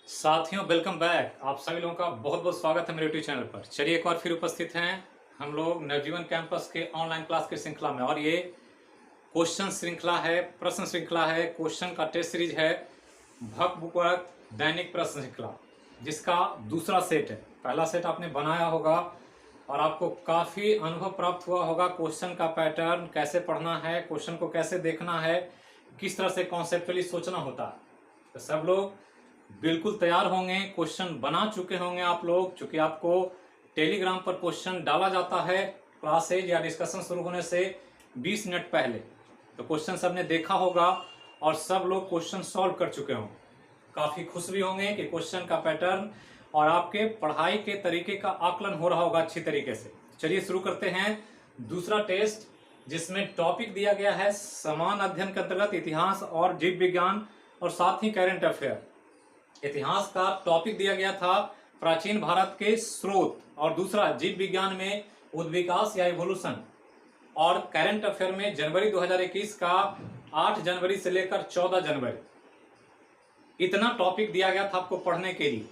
साथियों welcome back. आप सभी लोगों का बहुत बहुत स्वागत है मेरे यूट्यूब चैनल पर। चलिए एक बार फिर उपस्थित हैं हम लोग नवजीवन कैंपस के ऑनलाइन क्लास की श्रृंखला में, और ये क्वेश्चन श्रृंखला है, प्रश्न श्रृंखला है, क्वेश्चन का टेस्ट सीरीज है, भक बुक दैनिक प्रश्न श्रृंखला, जिसका दूसरा सेट है। पहला सेट आपने बनाया होगा और आपको काफ़ी अनुभव प्राप्त हुआ होगा। क्वेश्चन का पैटर्न कैसे पढ़ना है, क्वेश्चन को कैसे देखना है, किस तरह से कॉन्सेप्चुअली सोचना होता है। तो सब लोग बिल्कुल तैयार होंगे, क्वेश्चन बना चुके होंगे आप लोग, चूंकि आपको टेलीग्राम पर क्वेश्चन डाला जाता है क्लासेज या डिस्कशन शुरू होने से 20 मिनट पहले। तो क्वेश्चन सबने देखा होगा और सब लोग क्वेश्चन सॉल्व कर चुके होंगे। काफ़ी खुश भी होंगे कि क्वेश्चन का पैटर्न और आपके पढ़ाई के तरीके का आकलन हो रहा होगा अच्छी तरीके से। चलिए शुरू करते हैं दूसरा टेस्ट, जिसमें टॉपिक दिया गया है समान अध्ययन के अंतर्गत इतिहास और जीव विज्ञान और साथ ही करंट अफेयर। इतिहास का टॉपिक दिया गया था प्राचीन भारत के स्रोत, और दूसरा जीव विज्ञान में उद्विकास या इवोल्यूशन, और करंट अफेयर में जनवरी 2021 का 8 जनवरी से लेकर 14 जनवरी। इतना टॉपिक दिया गया था आपको पढ़ने के लिए।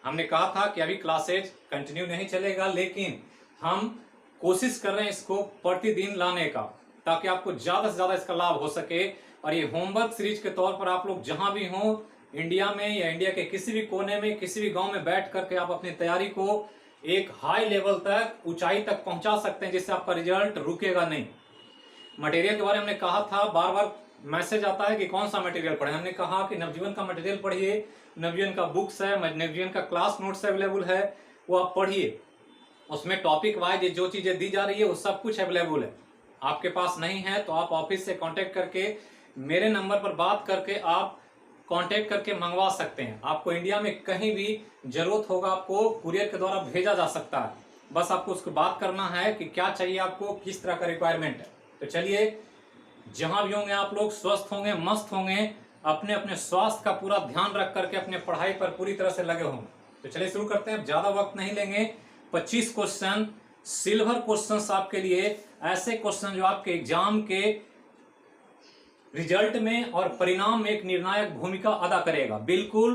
हमने कहा था कि अभी क्लासेज कंटिन्यू नहीं चलेगा, लेकिन हम कोशिश कर रहे हैं इसको प्रतिदिन लाने का, ताकि आपको ज्यादा से ज्यादा इसका लाभ हो सके। और ये होमवर्क सीरीज के तौर पर आप लोग जहां भी हों, इंडिया में या इंडिया के किसी भी कोने में, किसी भी गांव में बैठ करके आप अपनी तैयारी को एक हाई लेवल तक, ऊंचाई तक पहुंचा सकते हैं, जिससे आपका रिजल्ट रुकेगा नहीं। मटेरियल के बारे में हमने कहा था, बार बार मैसेज आता है कि कौन सा मटेरियल पढ़े। हमने कहा कि नवजीवन का मटेरियल पढ़िए, नवजीवन का बुक्स है, नवजीवन का क्लास नोट्स अवेलेबल है, वो आप पढ़िए। उसमें टॉपिक वाइज जो चीजें दी जा रही है वो सब कुछ अवेलेबल है। आपके पास नहीं है तो आप ऑफिस से कांटेक्ट करके, मेरे नंबर पर बात करके आप कांटेक्ट करके मंगवा सकते हैं। आपको इंडिया में कहीं भी जरूरत होगा, आपको कुरियर के द्वारा भेजा जा सकता है। बस आपको उसकी बात करना है कि क्या चाहिए आपको, किस तरह का रिक्वायरमेंट है। तो चलिए, जहां भी होंगे आप लोग स्वस्थ होंगे, मस्त होंगे, अपने अपने स्वास्थ्य का पूरा ध्यान रख करके अपने पढ़ाई पर पूरी तरह से लगे होंगे। तो चलिए शुरू करते हैं, ज्यादा वक्त नहीं लेंगे। 25 क्वेश्चन सिल्वर क्वेश्चन आपके लिए, ऐसे क्वेश्चन जो आपके एग्जाम के रिजल्ट में और परिणाम में एक निर्णायक भूमिका अदा करेगा। बिल्कुल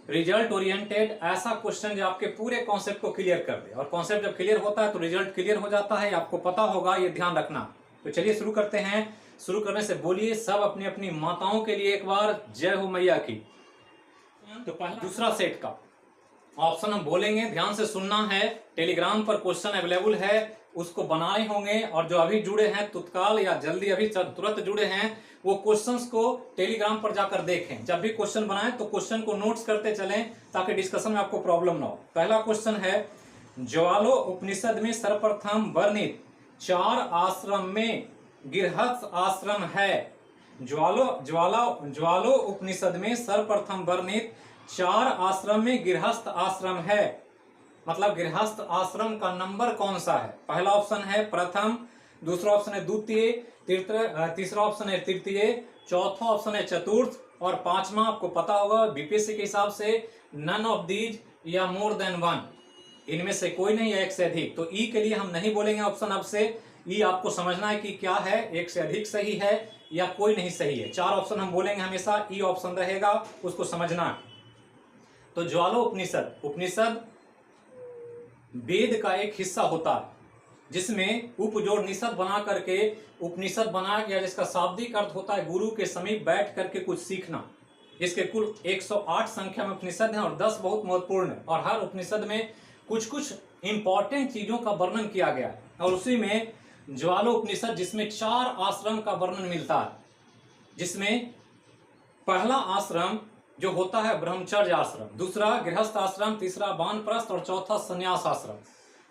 रिजल्ट ओरिएंटेड ऐसा क्वेश्चन जो आपके पूरे कॉन्सेप्ट को क्लियर कर दे, और कॉन्सेप्ट जब क्लियर होता है तो रिजल्ट क्लियर हो जाता है, आपको पता होगा, ये ध्यान रखना। तो चलिए शुरू करते हैं। शुरू करने से बोलिए सब अपनी अपनी माताओं के लिए एक बार जय हो मैया की। तो पहला दूसरा सेट का ऑप्शन हम बोलेंगे, ध्यान से सुनना है। टेलीग्राम पर क्वेश्चन अवेलेबल है, उसको बनाए होंगे, और जो अभी जुड़े हैं तत्काल या जल्दी अभी तुरंत जुड़े हैं, वो क्वेश्चंस को टेलीग्राम पर जाकर देखें। जब भी क्वेश्चन बनाए तो क्वेश्चन को नोट्स करते चलें, ताकि डिस्कशन में आपको प्रॉब्लम ना हो। पहला क्वेश्चन है, ज्वालो उपनिषद में सर्वप्रथम वर्णित 4 आश्रम में गृहस्थ आश्रम है। ज्वालो उपनिषद में सर्वप्रथम वर्णित 4 आश्रम में गृहस्थ आश्रम है, मतलब गृहस्थ आश्रम का नंबर कौन सा है। पहला ऑप्शन है प्रथम, दूसरा ऑप्शन है द्वितीय, तीसरा ऑप्शन है तृतीय, चौथा ऑप्शन है चतुर्थ, और पांचवा आपको पता होगा बीपीएससी के हिसाब से नन ऑफ दीज या मोर देन वन, इनमें से कोई नहीं है एक से अधिक। तो ई के लिए हम नहीं बोलेंगे ऑप्शन अब से। ई आपको समझना है कि क्या है, एक से अधिक सही है या कोई नहीं सही है। 4 ऑप्शन हम बोलेंगे हमेशा, ई ऑप्शन रहेगा, उसको समझना है। तो ज्वालो उपनिषद वेद का एक हिस्सा होता है, जिसमें उपजोड़ निषद बना करके उपनिषद बनाया गया, जिसका शाब्दिक अर्थ होता है गुरु के समीप बैठ करके कुछ सीखना। इसके कुल 108 संख्या में उपनिषद हैं और 10 बहुत महत्वपूर्ण है, और हर उपनिषद में कुछ कुछ इंपॉर्टेंट चीजों का वर्णन किया गया है। और उसी में ज्वालो उपनिषद, जिसमें 4 आश्रम का वर्णन मिलता है, जिसमें पहला आश्रम जो होता है ब्रह्मचर्य आश्रम, दूसरा गृहस्थ आश्रम, तीसरा वानप्रस्थ और चौथा संन्यास आश्रम।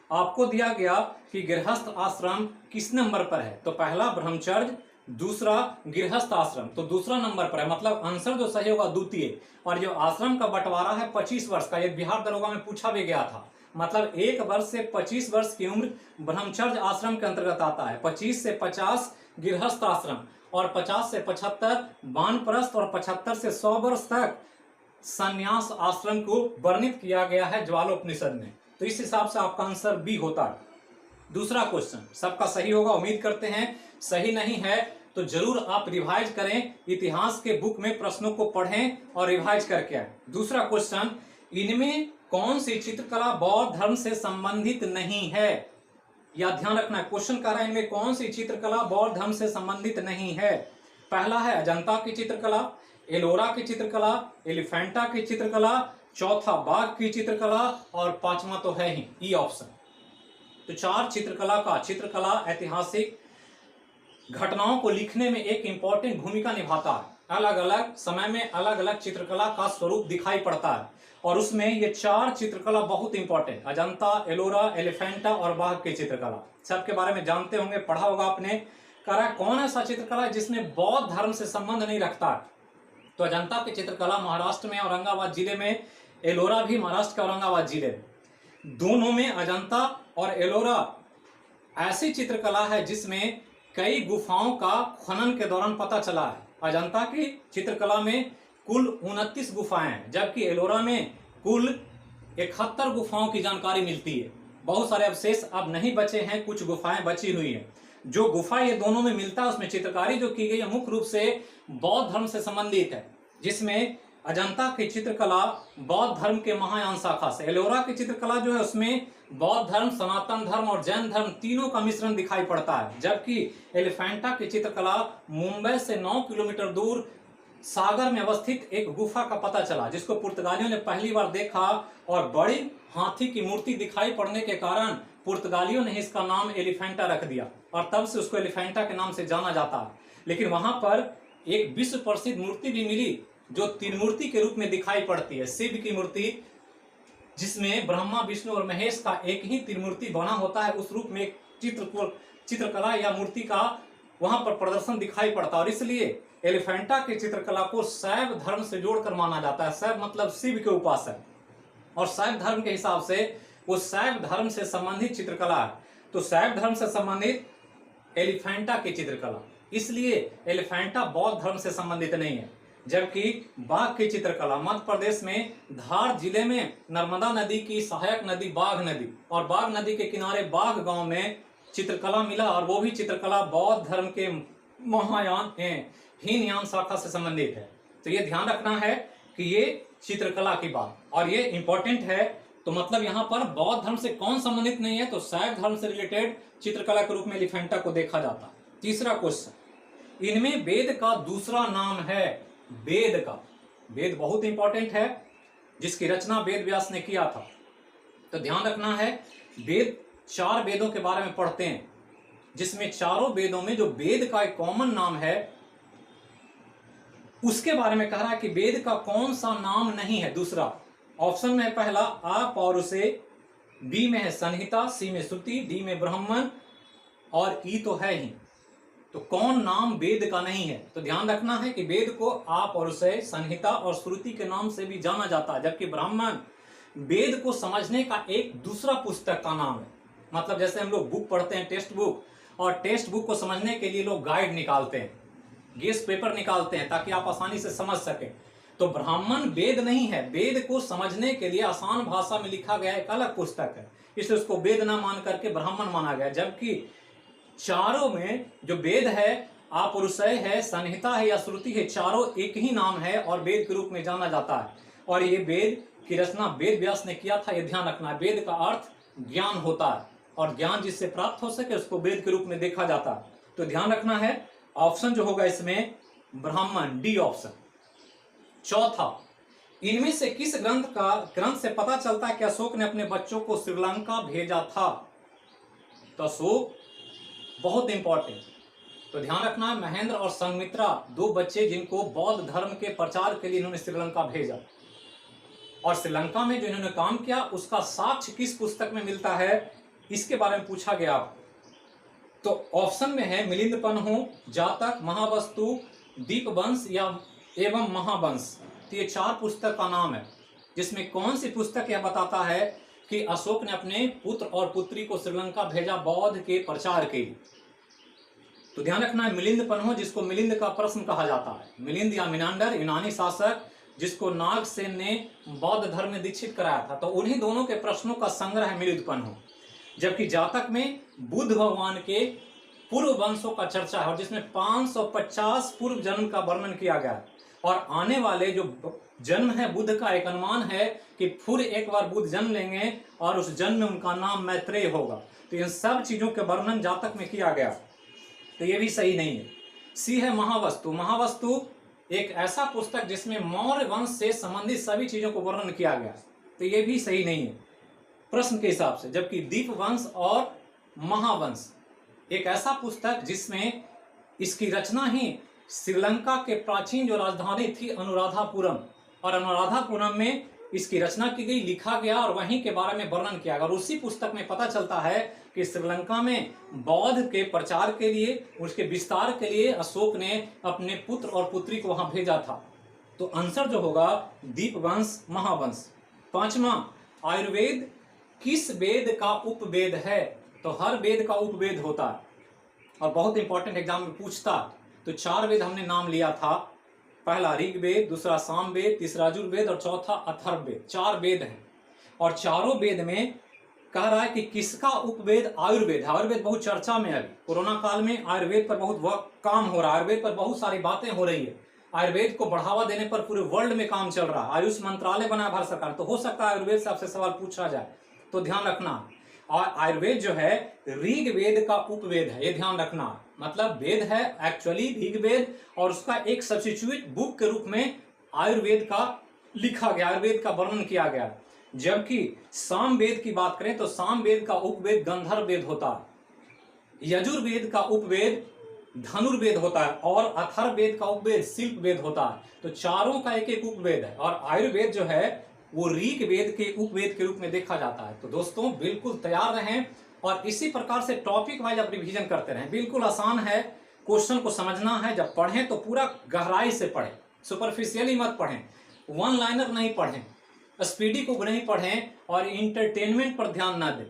आपको दिया गया कि गृहस्थ आश्रम किस नंबर पर है, तो पहला ब्रह्मचर्य, दूसरा गृहस्थ आश्रम, तो दूसरा नंबर पर है, मतलब आंसर जो सही होगा द्वितीय। और जो आश्रम का बंटवारा है 25 वर्ष का, ये बिहार दरोगा में पूछा भी गया था, मतलब 1 वर्ष से 25 वर्ष की उम्र ब्रह्मचर्य आश्रम के अंतर्गत आता है, 25 से 50 गृहस्थ आश्रम, और 50 से 75 वानप्रस्थ, और 75 से 100 वर्ष तक संन्यास आश्रम को वर्णित किया गया है ज्वालोपनिषद में। तो इस हिसाब से आपका आंसर बी होता है। दूसरा क्वेश्चन सबका सही होगा, उम्मीद करते हैं। सही नहीं है तो जरूर आप रिवाइज करें, इतिहास के बुक में प्रश्नों को पढ़ें और रिवाइज करके आए। दूसरा क्वेश्चन, इनमें कौन सी चित्रकला बौद्ध धर्म से संबंधित नहीं है? या ध्यान रखना है, क्वेश्चन कह रहा है इनमें कौन सी चित्रकला बौद्ध धर्म से संबंधित नहीं है। पहला है अजंता की चित्रकला, एलोरा की चित्रकला, एलिफेंटा की चित्रकला, चौथा बाघ की चित्रकला और पांचवा तो है ही ई ऑप्शन। तो चार चित्रकला ऐतिहासिक घटनाओं को लिखने में एक इंपॉर्टेंट भूमिका निभाता है। अलग अलग समय में अलग अलग चित्रकला का स्वरूप दिखाई पड़ता है और उसमें ये चार चित्रकला बहुत इंपॉर्टेंट, अजंता, एलोरा, एलिफेंटा और बाघ की चित्रकला, सबके बारे में जानते होंगे, पढ़ा होगा आपने। कह रहा है कौन ऐसा चित्रकला है जिसमें बौद्ध धर्म से संबंध नहीं रखता है? तो अजंता की चित्रकला महाराष्ट्र में औरंगाबाद जिले में, एलोरा भी महाराष्ट्र के औरंगाबाद जिले में। दोनों में अजंता और एलोरा ऐसी चित्रकला है जिसमें कई गुफाओं का खनन के दौरान पता चला है। अजंता की चित्रकला में कुल 29 गुफाएं हैं, जबकि एलोरा में कुल 71 गुफाओं की जानकारी मिलती है। बहुत सारे अवशेष अब नहीं बचे हैं, कुछ गुफाएं बची हुई हैं। जो गुफा ये दोनों में मिलता है उसमें चित्रकारी जो की गई है मुख्य रूप से बौद्ध धर्म से संबंधित है, जिसमें अजंता की चित्रकला बौद्ध धर्म के महायान शाखा से, एलोरा की चित्रकला जो है उसमें बौद्ध धर्म, सनातन धर्म और जैन धर्म तीनों का मिश्रण दिखाई पड़ता है, जबकि एलिफेंटा की चित्रकला मुंबई से 9 किलोमीटर दूर सागर में अवस्थित एक गुफा का पता चला, जिसको पुर्तगालियों ने पहली बार देखा और बड़ी हाथी की मूर्ति दिखाई पड़ने के कारण पुर्तगालियों ने इसका नाम एलिफेंटा रख दिया और तब से उसको एलिफेंटा के नाम से जाना जाता है। लेकिन वहां पर एक विश्व प्रसिद्ध मूर्ति भी मिली जो तीन मूर्ति के रूप में दिखाई पड़ती है, शिव की मूर्ति, जिसमें ब्रह्मा, विष्णु और महेश का एक ही त्रिमूर्ति बना होता है। उस रूप में एक चित्रकला या मूर्ति का वहां पर प्रदर्शन दिखाई पड़ता है और इसलिए एलिफेंटा की चित्रकला को शैव धर्म से जोड़कर माना जाता है। शैव मतलब शिव के उपासक, और शैव धर्म के हिसाब से वो शैव धर्म से संबंधित चित्रकला है। तो शैव धर्म से संबंधित एलिफेंटा की चित्रकला, इसलिए एलिफेंटा बौद्ध धर्म से संबंधित नहीं है। जबकि बाघ की चित्रकला मध्य प्रदेश में धार जिले में नर्मदा नदी की सहायक नदी बाघ नदी और बाघ नदी के किनारे बाघ गांव में चित्रकला मिला और वो भी चित्रकला बौद्ध धर्म के महायान हीनयान शाखा से संबंधित है। तो ये ध्यान रखना है कि ये चित्रकला की बात और ये इंपॉर्टेंट है। तो मतलब यहाँ पर बौद्ध धर्म से कौन संबंधित नहीं है? तो शैव धर्म से रिलेटेड चित्रकला के रूप में एलिफेंटा को देखा जाता है। तीसरा क्वेश्चन, इनमें वेद का दूसरा नाम है। वेद का, वेद बहुत इंपॉर्टेंट है जिसकी रचना वेद व्यास ने किया था। तो ध्यान रखना है, वेद 4 वेदों के बारे में पढ़ते हैं, जिसमें चारों वेदों में जो वेद का एक कॉमन नाम है उसके बारे में कह रहा है कि वेद का कौन सा नाम नहीं है। दूसरा ऑप्शन में है पहला आ पौरुषे, बी में है संहिता, सी में श्रुति, डी में ब्राह्मण और ई तो है ही। तो कौन नाम वेद का नहीं है? तो ध्यान रखना है कि वेद को आ पौरुषे, संहिता और श्रुति के नाम से भी जाना जाता है, जबकि ब्राह्मण वेद को समझने का एक दूसरा पुस्तक का नाम है। मतलब जैसे हम लोग बुक पढ़ते हैं टेक्स्ट बुक, और टेक्स्ट बुक को समझने के लिए लोग गाइड निकालते हैं, गेस्ट पेपर निकालते हैं ताकि आप आसानी से समझ सकें। तो ब्राह्मण वेद नहीं है, वेद को समझने के लिए आसान भाषा में लिखा गया एक अलग पुस्तक है, इसलिए उसको वेद ना मान करके ब्राह्मण माना गया। जबकि चारों में जो वेद है, अपौरुषेय है, संहिता है या श्रुति है, चारों एक ही नाम है और वेद के रूप में जाना जाता है। और ये वेद की रचना वेद व्यास ने किया था, ये ध्यान रखना है। वेद का अर्थ ज्ञान होता है और ज्ञान जिससे प्राप्त हो सके उसको वेद के रूप में देखा जाता है। तो ध्यान रखना है, ऑप्शन जो होगा इसमें ब्राह्मण, डी ऑप्शन। चौथा, इनमें से किस ग्रंथ से पता चलता है कि अशोक ने अपने बच्चों को श्रीलंका भेजा था? तो अशोक बहुत इंपॉर्टेंट। तो ध्यान रखना है, महेंद्र और संघमित्रा 2 बच्चे जिनको बौद्ध धर्म के प्रचार के लिए इन्होंने श्रीलंका भेजा, और श्रीलंका में जो इन्होंने काम किया उसका साक्ष्य किस पुस्तक में मिलता है, इसके बारे में पूछा गया। तो ऑप्शन में है मिलिंद पन्हु, जातक, महावस्तु, दीपवंश या एवं महावंश। तो ये 4 पुस्तक का नाम है, जिसमें कौन सी पुस्तक यह बताता है कि अशोक ने अपने पुत्र और पुत्री को श्रीलंका भेजा बौद्ध के प्रचार के लिए। तो ध्यान रखना है, मिलिंद पन्हु जिसको मिलिंद का प्रश्न कहा जाता है, मिलिंद या मिनांडर यूनानी शासक जिसको नागसेन ने बौद्ध धर्म में दीक्षित कराया था। तो उन्हीं दोनों के प्रश्नों का संग्रह है मिलिंद पन्हु। जबकि जातक में बुद्ध भगवान के पूर्व वंशों का चर्चा है और जिसमें 550 पूर्व जन्म का वर्णन किया गया है। और आने वाले जो जन्म है बुद्ध का, एक अनुमान है कि फिर एक बार बुद्ध जन्म लेंगे और उस जन्म में उनका नाम मैत्रेय होगा। तो इन सब चीजों के वर्णन जातक में किया गया, तो ये भी सही नहीं है। सी है महावस्तु। महावस्तु एक ऐसा पुस्तक जिसमें मौर्य वंश से संबंधित सभी चीजों को वर्णन किया गया, तो ये भी सही नहीं है प्रश्न के हिसाब से। जबकि दीपवंश और महावंश एक ऐसा पुस्तक जिसमें इसकी रचना ही श्रीलंका के प्राचीन जो राजधानी थी अनुराधापुरम, और अनुराधापुरम में इसकी रचना की गई, लिखा गया और वहीं के बारे में वर्णन किया गया। और उसी पुस्तक में पता चलता है कि श्रीलंका में बौद्ध के प्रचार के लिए, उसके विस्तार के लिए अशोक ने अपने पुत्र और पुत्री को वहां भेजा था। तो आंसर जो होगा दीपवंश, महावंश। पांचवा, आयुर्वेद किस वेद का उपवेद है? तो हर वेद का उपवेद होता है और बहुत इंपॉर्टेंट एग्जाम में पूछता। तो 4 वेद हमने नाम लिया था, पहला ऋग्वेद, दूसरा सामवेद, तीसरा यजुर्वेद और चौथा अथर्ववेद। 4 वेद हैं और चारों वेद में कह रहा है कि किसका उपवेद? आयुर्वेद। आयुर्वेद बहुत चर्चा में है अभी, कोरोना काल में आयुर्वेद पर बहुत काम हो रहा है, आयुर्वेद पर बहुत सारी बातें हो रही है। आयुर्वेद को बढ़ावा देने पर पूरे वर्ल्ड में काम चल रहा है, आयुष मंत्रालय बना भारत सरकार। तो हो सकता है आयुर्वेद से आपसे सवाल पूछा जाए, तो ध्यान रखना। और आयुर्वेद जो है ऋग्वेद का उपवेद है, ये ध्यान रखना। मतलब वेद है एक्चुअली ऋग्वेद और उसका एक सब्स्टिट्यूट बुक के रूप में आयुर्वेद का लिखा गया, आयुर्वेद का वर्णन किया गया। जबकि सामवेद की बात करें तो सामवेद का उपवेद गंधर्व वेद होता है, यजुर्वेद का उपवेद धनुर्वेद होता है और अथर्ववेद का उपवेद शिल्प वेद होता है। तो चारों का एक एक उपवेद है और आयुर्वेद जो है वो ऋग्वेद के उपवेद के रूप में देखा जाता है। तो दोस्तों बिल्कुल तैयार रहें और इसी प्रकार से टॉपिक वाइज आप रिवीजन करते रहें। बिल्कुल आसान है, क्वेश्चन को समझना है। जब पढ़ें तो पूरा गहराई से पढ़ें, सुपरफिशियली मत पढ़ें, वन लाइनर नहीं पढ़ें, स्पीडी को नहीं पढ़ें और इंटरटेनमेंट पर ध्यान ना दें।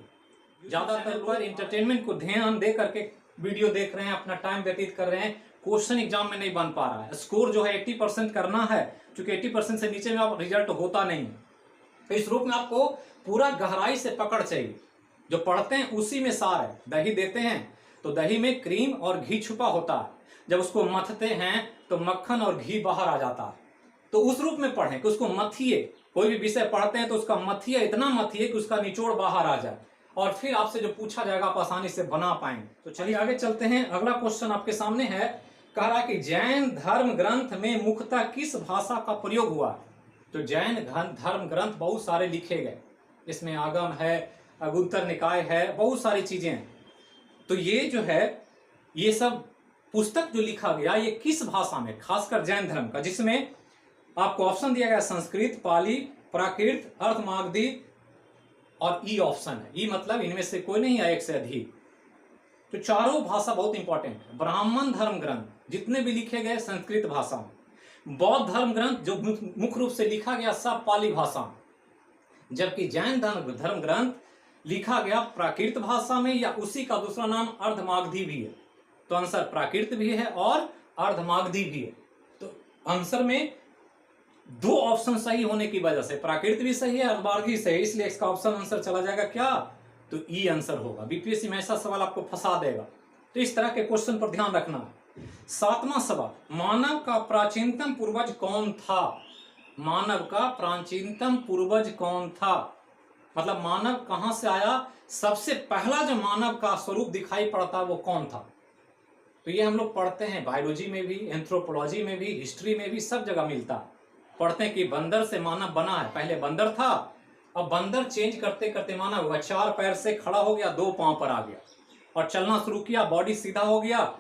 ज्यादातर लोग इंटरटेनमेंट को ध्यान दे करके वीडियो देख रहे हैं, अपना टाइम व्यतीत कर रहे हैं, क्वेश्चन एग्जाम में नहीं बन पा रहा है। स्कोर जो है 80% करना है, क्योंकि 80% से नीचे में आप रिजल्ट होता नहीं। तो इस रूप में आपको पूरा गहराई से पकड़ चाहिए। जो पढ़ते हैं उसी में सार है। दही देते हैं तो दही में क्रीम और घी छुपा होता है, जब उसको मथते हैं तो मक्खन और घी बाहर आ जाता है। तो उस रूप में पढ़ें कि उसको मथिए। कोई भी विषय पढ़ते हैं तो उसका मथिए, इतना मथिए कि उसका निचोड़ बाहर आ जाए और फिर आपसे जो पूछा जाएगा आप आसानी से बना पाएंगे। तो चलिए आगे चलते हैं। अगला क्वेश्चन आपके सामने है, कह रहा है कि जैन धर्म ग्रंथ में मुख्यतः किस भाषा का प्रयोग हुआ? तो जैन धर्म ग्रंथ बहुत सारे लिखे गए, इसमें आगम है, अगुत्तर निकाय है, बहुत सारी चीजें हैं। तो ये जो है ये सब पुस्तक जो लिखा गया ये किस भाषा में, खासकर जैन धर्म का, जिसमें आपको ऑप्शन दिया गया संस्कृत, पाली, प्राकृत, अर्धमागधी और ई ऑप्शन है। ई मतलब इनमें से कोई नहीं है, एक से अधिक। तो चारों भाषा बहुत इंपॉर्टेंट है। ब्राह्मण धर्म ग्रंथ जितने भी लिखे गए संस्कृत भाषा में, बौद्ध धर्म ग्रंथ जो मुख्य रूप से लिखा गया सब पाली भाषा में, जबकि जैन धर्म ग्रंथ लिखा गया प्राकृत भाषा में या उसी का दूसरा नाम अर्धमागधी भी है। तो आंसर प्राकृत भी है और अर्धमागधी भी है। तो आंसर में 2 ऑप्शन सही होने की वजह से प्राकृत भी सही है, अर्धमागधी सही है, इसलिए इसका ऑप्शन आंसर चला जाएगा क्या? तो ई आंसर होगा। बीपीएससी में ऐसा सवाल आपको फंसा देगा, तो इस तरह के क्वेश्चन पर ध्यान रखना है। 7वां सवाल, मानव का प्राचीनतम पूर्वज कौन था? मानव का प्राचीनतम पूर्वज कौन था? मतलब मानव कहां से आया, सबसे पहला जो मानव का स्वरूप दिखाई पड़ता वो कौन था? तो ये हम लोग पढ़ते हैं बायोलॉजी में भी, एंथ्रोपोलॉजी में भी, हिस्ट्री में भी, सब जगह मिलता है। पढ़ते हैं कि बंदर से मानव बना है। पहले बंदर था, अब बंदर चेंज करते करते मानव हुआ। 4 पैर से खड़ा हो गया, 2 पांव पर आ गया और चलना शुरू किया, बॉडी सीधा हो गया,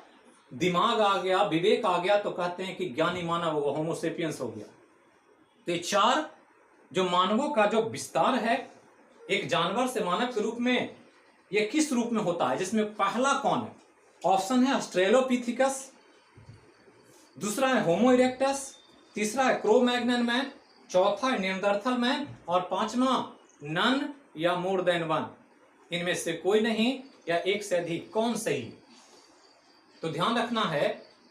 दिमाग आ गया, विवेक आ गया, तो कहते हैं कि ज्ञानी मानव हुआ, होमोसेपियंस हो गया। तो ये 4 जो मानवों का जो विस्तार है एक जानवर से मानव के रूप में, ये किस रूप में होता है, जिसमें पहला कौन है? ऑप्शन है ऑस्ट्रेलोपिथिकस, दूसरा है होमो इरेक्टस, तीसरा है क्रो मैग्नन मैन, चौथा है नियंदरथल मैन और 5वां नन या मोर देन 1। इनमें से कोई नहीं या एक से अधिक, कौन सही? तो ध्यान रखना है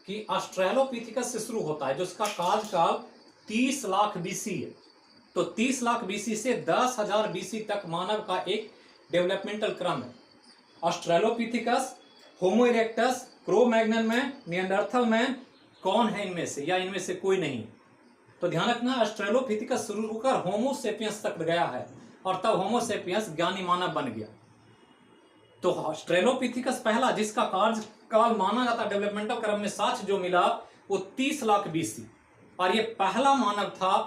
कि ऑस्ट्रेलोपिथिकस से शुरू होता है, जो उसका काल 30 लाख बीसी है। तो 30 लाख बीसी से 10,000 बीसी तक मानव का एक डेवलपमेंटल क्रम है। Australopithecus, Homo erectus, Cro Magnon man, Neanderthal man, कौन है इनमें से या इनमें से कोई नहीं? तो ध्यान रखना, ऑस्ट्रेलोपिथिकस शुरू होकर होमो सेपियंस तक गया है और तब होमो सेपियंस ज्ञानी मानव बन गया। तो ऑस्ट्रेलोपिथिकस पहला जिसका कार्यकाल माना जाता डेवलपमेंटल क्रम में साक्ष्य जो मिला वो 30 लाख बीसी, और ये पहला मानव था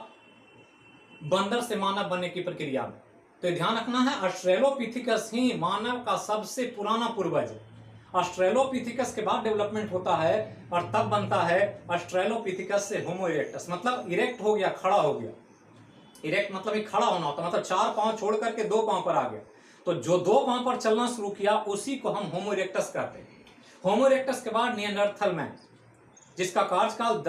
बंदर से मानव बनने की प्रक्रिया में। तो ध्यान रखना है, ऑस्ट्रेलोपिथिकस ही मानव का सबसे पुराना पूर्वज है। ऑस्ट्रेलोपिथिकस के बाद डेवलपमेंट होता है और तब बनता है ऑस्ट्रेलोपिथिकस से होमो इरेक्टस, मतलब इरेक्ट हो गया, खड़ा हो गया। इरेक्ट मतलब ही खड़ा होना होता, मतलब 4 पांव छोड़ करके 2 पांव पर आ गया। तो जो 2 पांव पर चलना शुरू किया उसी को हम होमो इरेक्टस कहते हैं। होमो इरेक्टस के बाद निएंडरथल मैन, जिसका कार्यकाल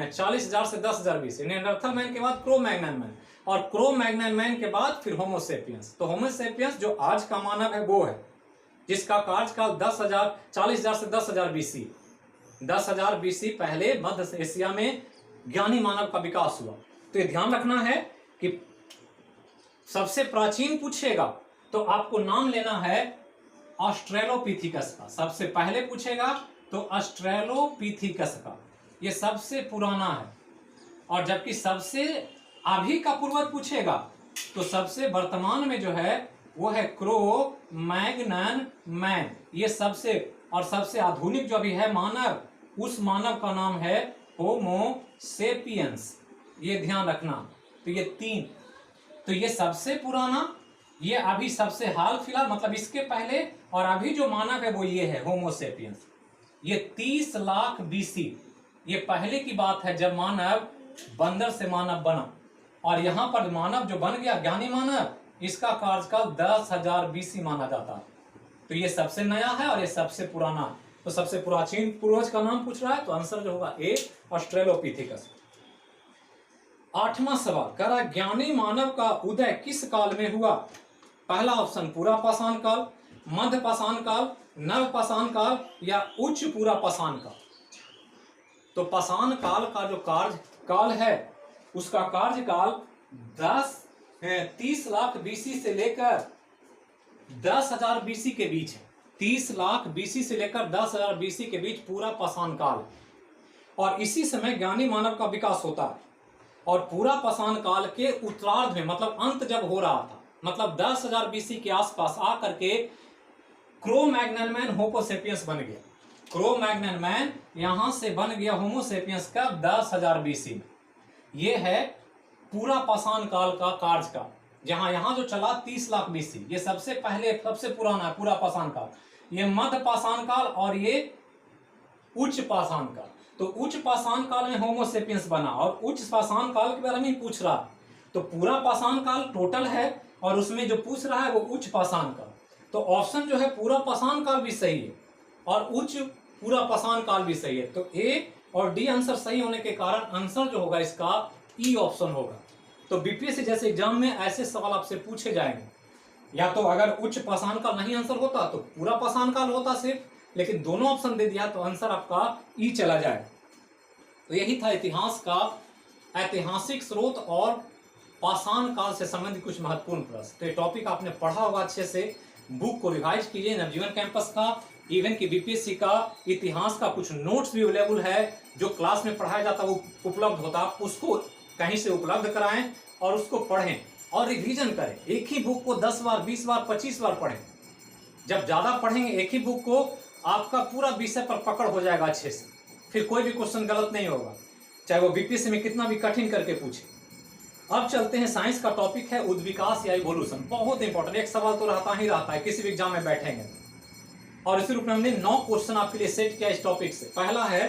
40,000 से 10,000 बीसी। निएंडरथल मैन के बाद क्रो मैग्नन मैन, और क्रो मैग्नन मैन के बाद फिर होमो सेपियंस। तो होमो सेपियंस जो आज का मानव है वो है, जिसका कार्यकाल 40,000 से 10,000 बीसी। 10,000 बीसी पहले मध्य एशिया में ज्ञानी मानव का विकास हुआ। तो ये ध्यान रखना है कि सबसे प्राचीन पूछेगा तो आपको नाम लेना है ऑस्ट्रेलोपिथिकस का। सबसे पहले पूछेगा तो ऑस्ट्रेलोपिथिकस का, ये सबसे पुराना है। और जबकि सबसे अभी का पूर्वज पूछेगा तो सबसे वर्तमान में जो है वो है क्रो मैग्नन मैन। ये सबसे आधुनिक जो अभी है मानव, उस मानव का नाम है होमो सेपियंस। ये ध्यान रखना। तो ये 3, तो ये सबसे पुराना, ये अभी सबसे हाल फिलहाल, मतलब इसके पहले और अभी जो मानव है वो ये है होमो सेपियंस। ये 30 लाख बीसी, ये पहले की बात है जब मानव बंदर से मानव बना। और यहां पर मानव जो बन गया ज्ञानी मानव, इसका कार्यकाल 10,000 बीसी माना जाता है। तो ये सबसे नया है और ये सबसे पुराना है। तो सबसे प्राचीन पूर्वज का नाम पूछ रहा है, तो आंसर जो होगा ए, ऑस्ट्रेलोपिथिकस। 8वां सवाल कह रहा है, ज्ञानी मानव का उदय किस काल में हुआ? पहला ऑप्शन पूरा पाषाण काल, मध्य पाषाण काल, नव पाषाण काल या उच्च पूरा पाषाण काल। तो पाषाण काल का जो कार्यकाल है उसका कार्यकाल 30 लाख बीसी से लेकर 10,000 बीसी के बीच है। 30 लाख बीसी से लेकर 10,000 बीसी के बीच पूरा पाषाण काल, और इसी समय ज्ञानी मानव का विकास होता है। और पूरा पाषाण काल के उत्तरार्ध में, मतलब अंत जब हो रहा था, मतलब 10,000 बीसी के आसपास आकर के क्रो मैग्नन मैन होमो सेपियंस बन गया। क्रो मैग्नन मैन यहां से बन गया होमो सेपियंस का 10,000 बीसी में। ये है पूरा पाषाण काल का कार्यकाल, जहां यहां जो चला 30 लाख बीसी, ये सबसे पहले सबसे पुराना है पूरा पाषाण काल। ये मध्य पाषाण काल और ये उच्च पाषाण काल। तो उच्च पाषाण काल में होमो सेपियंस बना, और उच्च पाषाण काल के बारे में पूछ रहा। तो पूरा पाषाण काल टोटल है और उसमें जो पूछ रहा है वो उच्च पाषाण काल। तो ऑप्शन जो है पूरा पाषाण काल भी सही है और उच्च पूरा पाषाण काल भी सही है। तो ए और डी आंसर सही होने के कारण आंसर जो होगा इसका ई ऑप्शन होगा। तो बीपीएससी जैसे एग्जाम में ऐसे सवाल आपसे पूछे जाएंगे, या तो अगर उच्च पाषाण काल नहीं आंसर होता तो पूरा पाषाण काल होता सिर्फ, लेकिन दोनों ऑप्शन दे दिया तो आंसर आपका ई चला जाए। तो यही था इतिहास का ऐतिहासिक स्रोत और पाषाण काल से संबंधित कुछ महत्वपूर्ण प्रश्न। तो ये टॉपिक आपने पढ़ा होगा अच्छे से, बुक को रिवाइज कीजिए। नवजीवन कैंपस का, इवन की बीपीएससी का इतिहास का कुछ नोट्स भी अवेलेबल है, जो क्लास में पढ़ाया जाता है वो उपलब्ध होता, उसको कहीं से उपलब्ध कराएं और उसको पढ़ें और रिवीजन करें। एक ही बुक को 10 बार, 20 बार, 25 बार पढ़ें। जब ज्यादा पढ़ेंगे एक ही बुक को, आपका पूरा विषय पर पकड़ हो जाएगा अच्छे से, फिर कोई भी क्वेश्चन गलत नहीं होगा, चाहे वो बीपीएससी में कितना भी कठिन करके पूछे। अब चलते हैं, साइंस का टॉपिक है उद्विकास या इवोल्यूशन। बहुत इंपॉर्टेंट, एक सवाल तो रहता ही रहता है किसी भी एग्जाम में बैठेंगे। और इसी रूप में हमने 9 क्वेश्चन आपके लिए सेट किया इस टॉपिक से। पहला है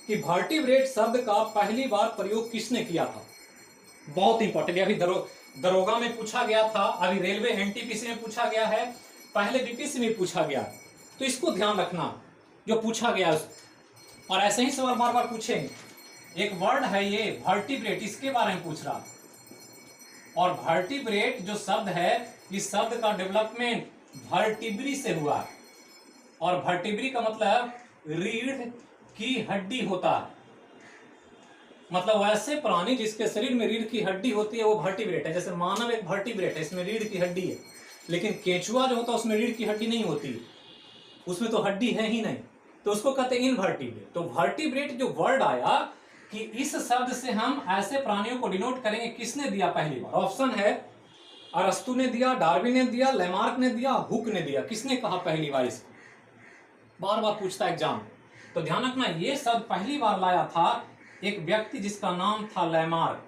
कि वर्टिब्रेट शब्द का पहली बार प्रयोग किसने किया था? बहुत इंपॉर्टेंट, अभी दरोगा में पूछा गया था, अभी रेलवे एनटीपीसी में पूछा गया है, पहले बीपीएससी में पूछा गया। तो इसको ध्यान रखना जो पूछा गया, और ऐसे ही सवाल बार बार पूछेंगे। एक वर्ड है ये वर्टिब्रेट, इसके बारे में पूछ रहा। और वर्टिब्रेट जो शब्द है, इस शब्द का डेवलपमेंट वर्टिब्री से हुआ है। और वर्टिब्री का मतलब रीढ़ की हड्डी होता है, मतलब वैसे प्राणी जिसके शरीर में रीढ़ की हड्डी होती है वो वर्टिब्रेट है। जैसे मानव एक वर्टिब्रेट है, इसमें रीढ़ की हड्डी है, लेकिन केंचुआ जो होता है उसमें रीढ़ की हड्डी नहीं होती। उसमें तो हड्डी है ही नहीं, तो उसको कहते हैं इनवर्टिब्रेट। तो वर्टिब्रेट जो वर्ड आया कि इस शब्द से हम ऐसे प्राणियों को डिनोट करेंगे, किसने दिया पहली बार? ऑप्शन है अरस्तु ने दिया, डार्विन ने दिया, लेमार्क ने दिया, हुक ने दिया। किसने कहा पहली बार इसको? बार बार पूछता एग्जाम। तो ध्यान रखना, ये शब्द पहली बार लाया था एक व्यक्ति जिसका नाम था लेमार्क।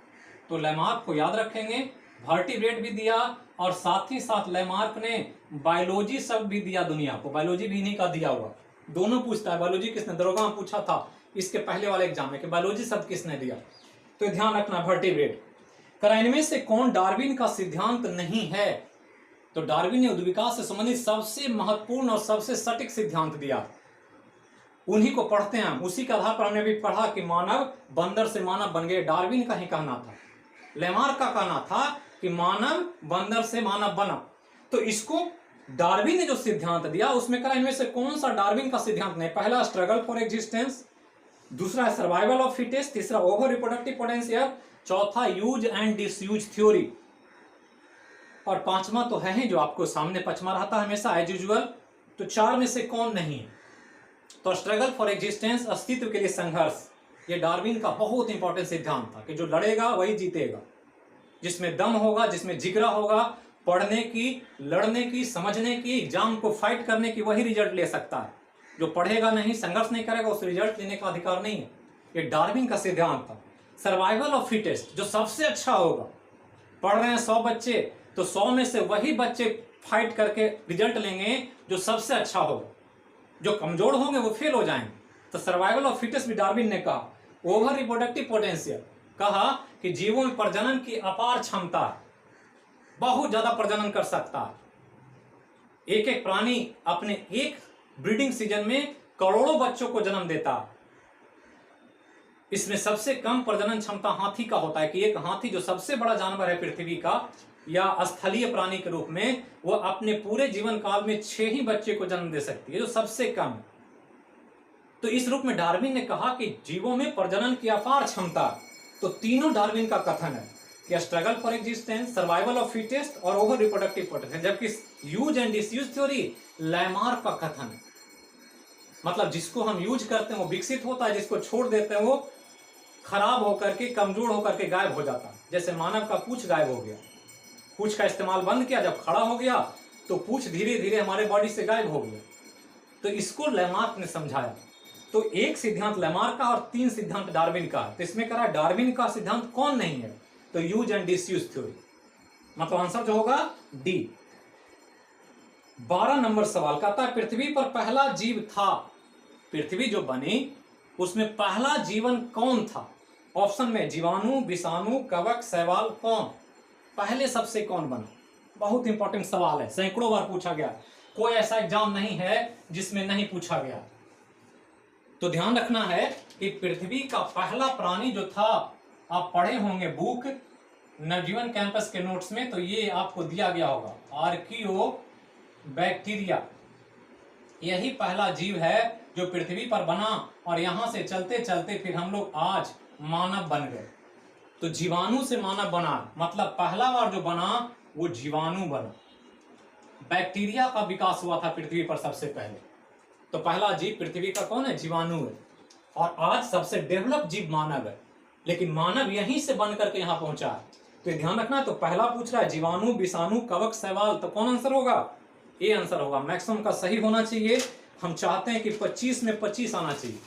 तो लेमार्क को याद रखेंगे। वर्टिब्रेट भी दिया और साथ ही साथ लेमार्क ने बायोलॉजी शब्द भी दिया दुनिया को। बायोलॉजी भी इन्हीं का दिया हुआ। दोनों पूछता है, बायोलॉजी किसने? दरोगा में पूछा था इसके पहले वाले एग्जाम में कि बायोलॉजी शब्द किसने दिया। तो ध्यान रखना वर्टिब्रेट। इनमें से कौन डार्विन का सिद्धांत नहीं है? तो डार्विन ने उद्विकास से संबंधित सबसे महत्वपूर्ण और सबसे सटीक सिद्धांत दिया, उन्हीं को पढ़ते हैं हम। उसी के आधार पर हमने भी पढ़ा कि मानव बंदर से मानव बन गए, डार्विन का ही कहना था। लेमार्क का कहना था कि मानव बंदर से मानव बना। तो इसको डार्विन ने जो सिद्धांत दिया उसमें कहा इनमें से कौन सा डार्विन का सिद्धांत नहीं? पहला स्ट्रगल फॉर एग्जिस्टेंस, दूसरा है सर्वाइवल ऑफ फिटेस्ट, तीसरा ओवर रिप्रोडक्टिव पोटेंशियल, चौथा यूज एंड डिसयूज थ्योरी, और पांचवा तो है ही जो आपको सामने पचमा रहता है हमेशा एज यूजुअल। तो चार में से कौन नहीं है? तो स्ट्रगल फॉर एग्जिस्टेंस, अस्तित्व के लिए संघर्ष, ये डार्विन का बहुत इंपॉर्टेंट सिद्धांत था कि जो लड़ेगा वही जीतेगा, जिसमें दम होगा, जिसमें जिगरा होगा, पढ़ने की, लड़ने की, समझने की, एग्जाम को फाइट करने की, वही रिजल्ट ले सकता है। जो पढ़ेगा नहीं, संघर्ष नहीं करेगा, उस रिजल्ट लेने का अधिकार नहीं है। ये डार्विन का सिद्धांत था। सर्वाइवल ऑफ फिटेस्ट, जो सबसे अच्छा होगा। पढ़ रहे हैं 100 बच्चे, तो 100 में से वही बच्चे फाइट करके रिजल्ट लेंगे जो सबसे अच्छा होगा। जो कमजोर होंगे वो फेल हो जाएंगे। तो सर्वाइवल ऑफ फिटेस्ट भी डार्विन ने कहा। ओवर रिप्रोडक्टिव पोटेंशियल, कहा कि जीवों में प्रजनन की अपार क्षमता है, बहुत ज्यादा प्रजनन कर सकता है। एक एक प्राणी अपने एक ब्रीडिंग सीजन में करोड़ों बच्चों को जन्म देता है। इसमें सबसे कम प्रजनन क्षमता हाथी का होता है कि एक हाथी जो सबसे बड़ा जानवर है पृथ्वी का या स्थलीय प्राणी के रूप में, वो अपने पूरे जीवन काल में 6 ही बच्चे को जन्म दे सकती है, जो सबसे कम है। तो इस रूप में डार्विन ने कहा कि जीवों में प्रजनन की अपार क्षमता। तो तीनों डार्विन का कथन है कि struggle for existence, survival of fittest और ओवर रिप्रोडक्टिव पोटेंशियल, जबकि use and disuse theory Lamarck का कथन है। मतलब जिसको हम यूज करते हैं वो विकसित होता है, जिसको छोड़ देते हैं वो खराब होकर के, कमजोर होकर के गायब हो जाता है। जैसे मानव का पूंछ गायब हो गया, पूंछ का इस्तेमाल बंद किया, जब खड़ा हो गया तो पूंछ धीरे धीरे हमारे बॉडी से गायब हो गया। तो इसको लेमार्क ने समझाया। तो एक सिद्धांत लेमार्क का और 3 सिद्धांत डार्विन का। तो इसमें कहा डार्विन का सिद्धांत कौन नहीं है? तो यूज एंड डिसयूज थ्योरी, मतलब आंसर जो होगा डी। 12 नंबर सवाल कहता है पृथ्वी पर पहला जीव था। पृथ्वी जो बनी उसमें पहला जीवन कौन था? ऑप्शन में जीवाणु, विषाणु, कवक, शैवाल, कौन? पहले सबसे कौन बना? बहुत इंपॉर्टेंट सवाल है, सैकड़ों बार पूछा गया। कोई ऐसा एग्जाम नहीं है जिसमें नहीं पूछा गया। तो ध्यान रखना है कि पृथ्वी का पहला प्राणी जो था, आप पढ़े होंगे बुक नवजीवन कैंपस के नोट्स में, तो ये आपको दिया गया होगा, आर्कियो बैक्टीरिया। यही पहला जीव है जो पृथ्वी पर बना और यहां से चलते चलते फिर हम लोग आज मानव बन गए। तो जीवाणु से मानव बना, मतलब पहला बार जो बना वो जीवाणु बना। बैक्टीरिया का विकास हुआ था पृथ्वी पर सबसे पहले। तो पहला जीव पृथ्वी का कौन है? जीवाणु है। और आज सबसे डेवलप जीव मानव है, लेकिन मानव यहीं से बन करके यहां पहुंचा है। तो ध्यान रखना। तो पहला पूछ रहा है जीवाणु, विषाणु, कवक, शैवाल, तो कौन आंसर होगा? ए आंसर होगा। मैक्सिमम का सही होना चाहिए। हम चाहते हैं कि 25 में 25 आना चाहिए,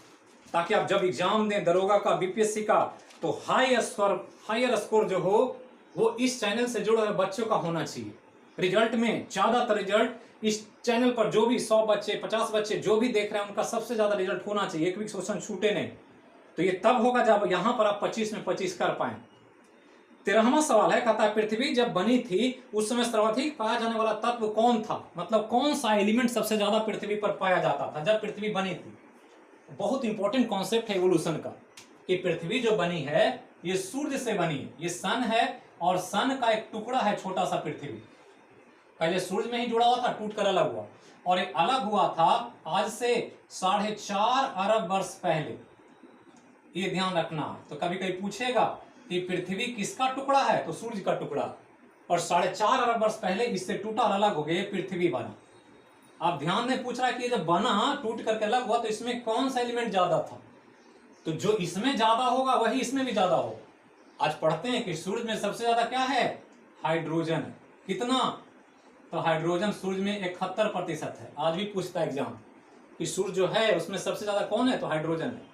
ताकि आप जब एग्जाम दें दरोगा का, बीपीएससी का, तो हायर स्कोर जो हो वो इस चैनल से जुड़े हुए बच्चों का होना चाहिए। रिजल्ट में ज्यादातर रिजल्ट इस चैनल पर जो भी 100 बच्चे, 50 बच्चे जो भी देख रहे हैं उनका सबसे ज्यादा रिजल्ट होना चाहिए। एक भी क्वेश्चन छूटे नहीं। तो ये तब होगा जब यहां पर आप 25 में 25 कर पाए। 13वां सवाल है, कहता है पृथ्वी जब बनी थी उस समय सर्वाधिक पाया जाने वाला तत्व कौन था? मतलब कौन सा एलिमेंट सबसे ज्यादा पृथ्वी पर पाया जाता था जब पृथ्वी बनी थी? बहुत इंपॉर्टेंट कॉन्सेप्ट है इवोल्यूशन का, कि पृथ्वी जो बनी है ये सूर्य से बनी है। ये सन है और सन का एक टुकड़ा है छोटा सा पृथ्वी। पहले सूर्य में ही जुड़ा हुआ था, टूट कर अलग हुआ, और एक अलग हुआ था आज से 4.5 अरब वर्ष पहले। ये ध्यान रखना। तो कभी कभी पूछेगा कि पृथ्वी किसका टुकड़ा है? तो सूर्य का टुकड़ा। और 4.5 अरब वर्ष पहले इससे टूटा और अलग हो गया, पृथ्वी बना। आप ध्यान में पूछ रहा है कि जब बना टूट करके अलग हुआ तो इसमें कौन सा एलिमेंट ज्यादा था, तो जो इसमें ज्यादा होगा वही इसमें भी ज्यादा होगा। आज पढ़ते हैं कि सूरज में सबसे ज्यादा क्या है, हाइड्रोजन है। कितना, तो हाइड्रोजन सूरज में 71% है। आज भी पूछता है एग्जाम कि सूरज जो है उसमें सबसे ज्यादा कौन है, तो हाइड्रोजन है।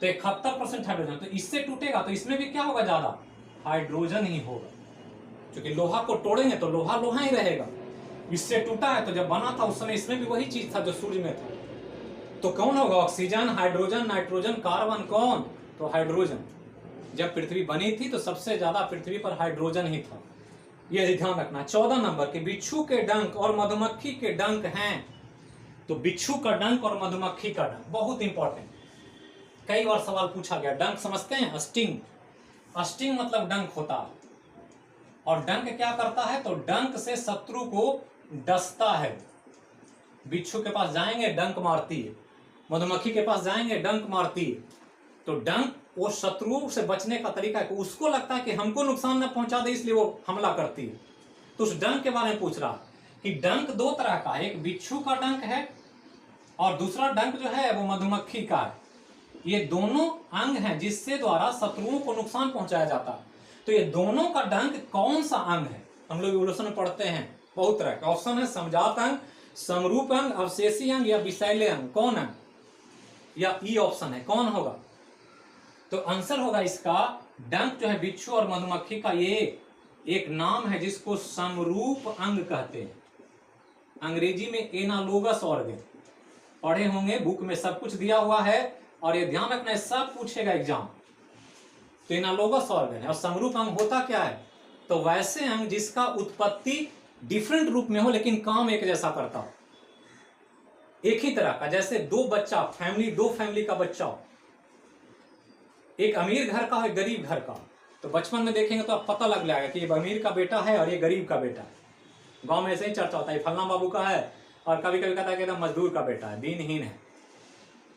तो 71% हाइड्रोजन, तो इससे टूटेगा तो इसमें भी क्या होगा, ज्यादा हाइड्रोजन ही होगा। क्योंकि लोहा को तोड़ेंगे तो लोहा लोहा ही रहेगा। इससे टूटा है तो जब बना था उस समय इसमें भी वही चीज था जो सूर्य में था। तो कौन होगा, ऑक्सीजन, हाइड्रोजन, नाइट्रोजन, कार्बन, कौन, तो हाइड्रोजन। जब पृथ्वी बनी थी तो सबसे ज्यादा पृथ्वी पर हाइड्रोजन ही था। यह ध्यान रखना। 14 नंबर के बिच्छू के डंक और मधुमक्खी के डंक हैं। तो बिच्छू का डंक और मधुमक्खी का डंक बहुत इंपॉर्टेंट, कई बार सवाल पूछा गया। डंक समझते हैं, स्टिंग। स्टिंग मतलब डंक होता है। और डंक क्या करता है, तो डंक से शत्रु को डसता है। बिच्छू के पास जाएंगे डंक मारती है, मधुमक्खी के पास जाएंगे डंक मारती है। तो डंक वो शत्रुओं से बचने का तरीका है कि उसको लगता है कि हमको नुकसान न पहुंचा दे, इसलिए वो हमला करती है। तो उस डंक के बारे में पूछ रहा कि डंक दो तरह का है, एक बिच्छू का डंक है और दूसरा डंक जो है वो मधुमक्खी का है। ये दोनों अंग हैं जिससे द्वारा शत्रुओं को नुकसान पहुंचाया जाता है। तो ये दोनों का डंक कौन सा अंग है, हम लोग इवोल्यूशन में पढ़ते हैं बहुत तरह का। ऑप्शन है समजात अंग, समरूप अंग, अवशेषी अंग या विषैले अंग। कौन अंग, या ई ऑप्शन है, कौन होगा, तो आंसर होगा इसका डंक जो है बिच्छू और मधुमक्खी का, ये एक नाम है जिसको समरूप अंग कहते हैं। अंग्रेजी में एनालोगस ऑर्गन। पढ़े होंगे, बुक में सब कुछ दिया हुआ है और ये ध्यान रखना है, सब पूछेगा एग्जाम। तो एनालोगस ऑर्गन है। और समरूप अंग होता क्या है, तो वैसे अंग जिसका उत्पत्ति डिफरेंट रूप में हो लेकिन काम एक जैसा करता हो, एक ही तरह का। जैसे दो बच्चा, फैमिली, दो फैमिली का बच्चा हो, एक अमीर घर का है, गरीब घर का। तो बचपन में देखेंगे तो आप पता लग जाएगा कि ये अमीर का बेटा है और ये गरीब का बेटा है। गांव में ऐसे ही चर्चा होता है, फलना बाबू का है, और कभी कभी कहता है कि मजदूर का बेटा है, दीनहीन है।